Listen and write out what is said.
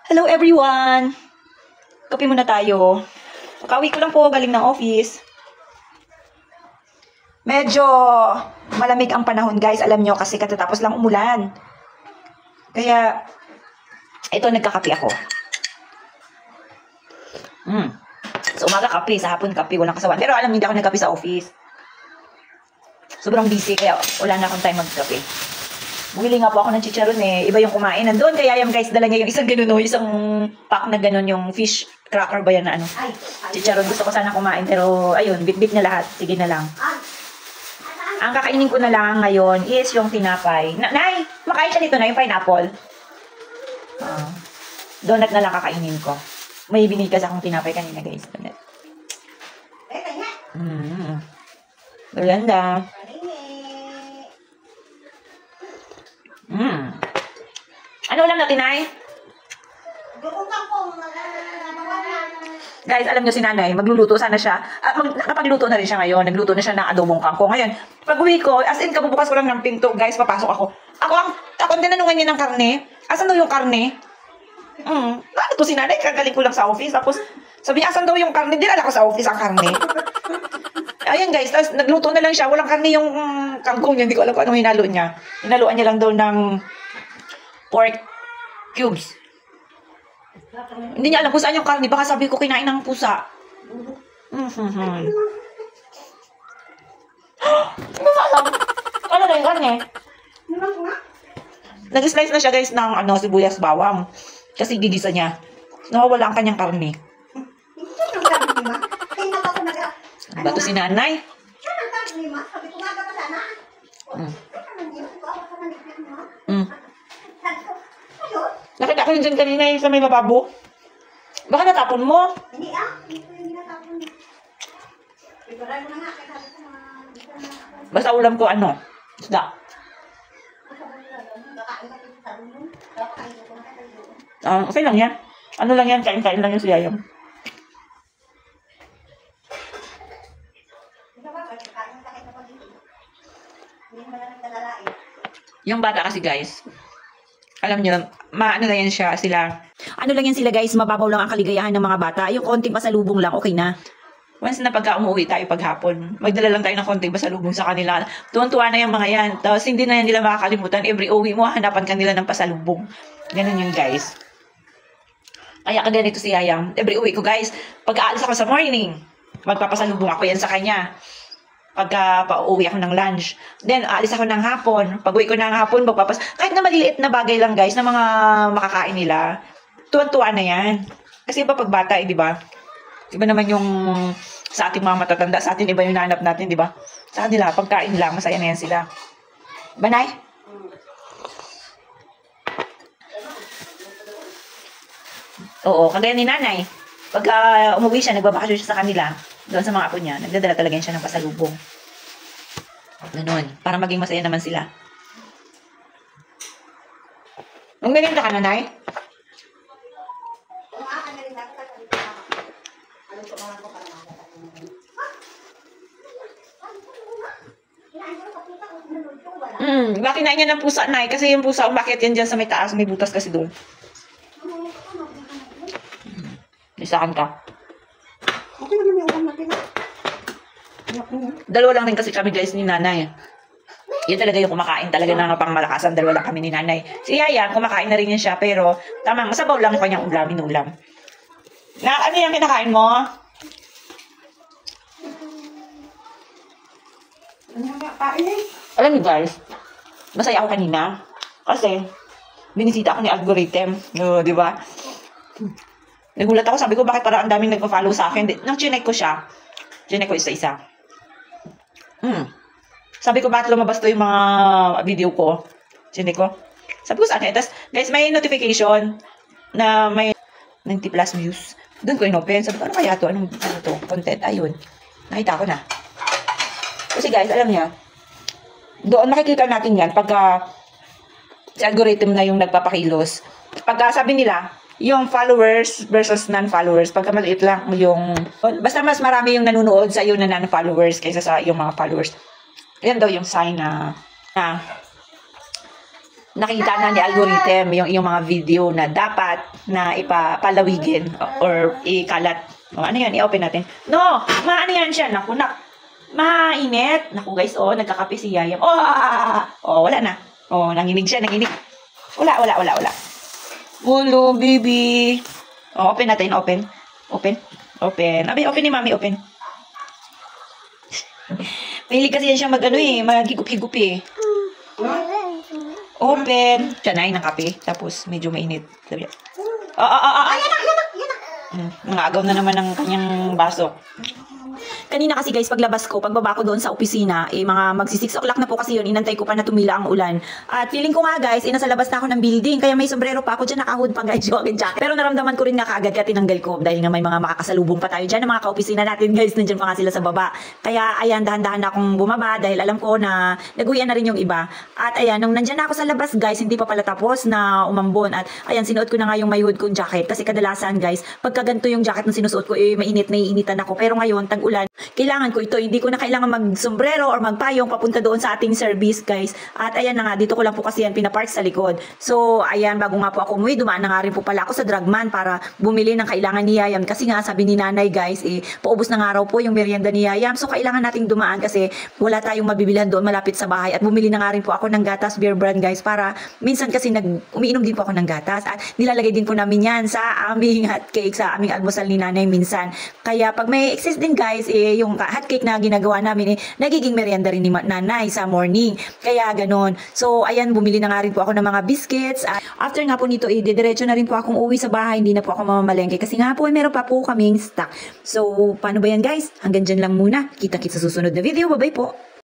Hello everyone! Kape muna tayo. Kakauwi ko lang po galing ng office. Medyo malamig ang panahon guys, alam nyo kasi katatapos lang umulan. Kaya, ito nagkakape ako. Sa umaga kape, sa hapon kape, walang kasawan. Pero alam, hindi ako nagkape sa office. Sobrang busy, kaya wala na akong time magkape. Bumili nga po ako ng chicharon eh. Iba yung kumain. Nandun, kaya yung guys, dala niya yung isang ganun, isang pack na ganun, yung fish cracker ba yan na ano. Chicharon, gusto ko sana kumain, pero ayun, bit-bit na lahat. Sige na lang. Ang kakainin ko na lang ngayon is yung tinapay. Nay, makain ka dito na yung pineapple. Donut na lang kakainin ko. May binigas akong tinapay kanina guys. Donut. Maganda. Ano ulam natin, Nay? Guys, alam nyo si Nanay, magluluto sana siya. Nakapagluto na rin siya ngayon. Nagluto na siya ng adobong kangkong. Ngayon, pag uwi ko, as in, kabubukas ko lang ng pinto, guys, papasok ako. Ako ang tinanungan niya ng karne. Asan daw yung karne? Ano to si Nanay? Kagaling ko lang sa office. Tapos, sabi niya, asan daw yung karne? Dinala ko sa office ang karne. Ayan guys, tapos nagluto na lang siya. Walang karne yung kangkong niya. Hindi ko alam kung anong hinalo niya. Hinaluan niya lang daw ng pork cubes. Hindi niya alam kung saan yung karne. Baka sabi ko kinain ng pusa. Hindi mo alam. Ano na yung karne? Nag-slice na siya guys ng sibuyas bawang. Kasi gigisa niya. Nawawala ang kanyang karne. Bato si Nanay. Nakita ko yun dyan kanina yung sa may mababo. Baka natapon mo? Hindi hindi natapon. Ibaray mo na nga. Basta ulam ko isda. Okay lang yan. Ano lang yan, kain-kain lang yung si Yayam. Yung bata kasi guys, alam nyo, ano lang yan sila. Ano lang yan sila guys, mababaw lang ang kaligayahan ng mga bata. Yung konting pasalubong lang, okay na. Once na pagka umuwi tayo paghapon, magdala lang tayo ng konting pasalubong sa kanila. Tuwan-tuwa na yung mga yan. Tapos hindi na yan nila makakalimutan. Every uwi mo, hanapan kanila ng pasalubong. Ganun yun guys. Kaya kaganito si Yayang. Every uwi ko guys, pag aalis ako sa morning, magpapasalubong ako yan sa kanya. Pagka pauwi ako ng lunch. Then, aalis ako ng hapon. Pag uwi ko ng hapon, kahit na maliliit na bagay lang guys, na mga makakain nila, tuwan-tuwa na yan. Kasi iba pag bata di ba? Iba naman yung sa ating mga matatanda, sa atin iba yung nahanap natin, di ba? Sa kanila, pagkain lang, masaya na yan sila. Banay? Oo, kagaya ni Nanay. Pagka umuwi siya, nagbabakasyon siya sa kanila, doon sa mga apo niya, nagdadala talaga siya ng pasalubong. Ganon, para maging masaya naman sila. Magmerienda ka, Nanay? Bakit na niya ng pusa, Nay? Kasi yung pusa, umakyat yan dyan sa may taas, may butas kasi doon. Isakan ka. Okay naman yung ulam natin. Dalawa lang rin kasi kami guys ni Nanay. Yan talaga yung kumakain talaga ng pangmalakasan. Dalawa lang kami ni Nanay. Si Yaya, kumakain na rin yan siya. Pero, tamang, masabaw lang yung kanyang ulam. Ano yung kinakain mo? Alam niyo guys, masaya ako kanina. Kasi, binisita ako ni algorithm. Di ba? Nagulat ako, sabi ko, bakit parang ang daming nagpa-follow sa akin? Nang chinek ko siya, chinek ko isa-isa. Sabi ko, bakit lumabas to yung mga video ko? Chinek ko. Sabi ko, saan? Tapos, guys, may notification na may 90 plus views. Doon ko inopen. Sabi ko, ano kaya to? Ano to? Content. Ayun. Nakita ko na. Kasi guys, alam niya, doon makikita natin yan pagka si algorithm na yung nagpapakilos. Pagka sabi nila, yung followers versus non-followers, pagka maliit lang yung, basta mas marami yung nanonood sa iyo na non-followers kaysa sa yung mga followers. Yan daw yung sign na nakita na ni algorithm yung mga video na dapat na ipapalawigin or ikalat. O, ano yan? I-open natin. No! Ano yan siya? Naku, mainit. Naku guys, nagkakape si Yayam. Wala na. Nanginig siya, nanginig. Wala. Ulo, baby. Open natin, open. Abi, open ni mami, open. Mahilig kasi yan siya maghigup-higup eh. Open. Siya na ng kape. Tapos, medyo mainit. Sabi niya. Yan na. Nangagaw na naman ng kanyang baso. Kanina kasi guys, pagbaba ko doon sa opisina, mga magsi 6 o'clock na po kasi yun, inantay ko pa na tumila ang ulan. At feeling ko nga guys, nasa labas na ako ng building, kaya may sombrero pa ako dyan, nakahood pa guys, jogging jacket. Pero naramdaman ko rin nga kaagad, kaya tinanggal ko, dahil nga may mga makakasalubong pa tayo dyan, ng mga kaopisina natin guys, nandiyan pa nga sila sa baba. Kaya ayan, dahan-dahan na akong bumaba, dahil alam ko na nag-uwian na rin yung iba. At ayan, nung nandyan na ako sa labas guys, hindi pa pala tapos na umambon. At ayan, sinuot ko na nga yung may hood kong jacket, kasi kadalasan guys, pagka ganito yung jacket na sinusuot ko, mainit, naiinitan ako. Pero ngayon, tag-ulan, kailangan ko ito, hindi ko na kailangan mag-sombrero or magpayong papunta doon sa ating service guys. At ayan na nga, dito ko lang po kasi yan pinapark sa likod. So ayan, bago nga po ako umuwi, dumaan na nga rin po pala ako sa Drugman para bumili ng kailangan ni Yayam. Kasi nga sabi ni nanay guys, paubos na nga raw po yung merienda ni Yayam. So kailangan nating dumaan kasi wala tayong mabibilhan doon malapit sa bahay. At bumili na nga rin po ako ng gatas beer brand guys, para minsan kasi umiinom din po ako ng gatas. At nilalagay din po namin yan sa aming hot cake, sa aming almusal ni nanay minsan. Kaya pag may excess din guys, yung hot cake na ginagawa namin, nagiging merienda rin ni nanay sa morning. Kaya ganon. So ayan, bumili na nga rin po ako ng mga biscuits. After nga po nito, diretso na rin po akong uwi sa bahay. Hindi na po ako mamamalengke kasi nga po meron pa po kaming stock. So paano ba yan guys? Hanggang dyan lang muna. Kita-kits sa susunod na video. Bye-bye po.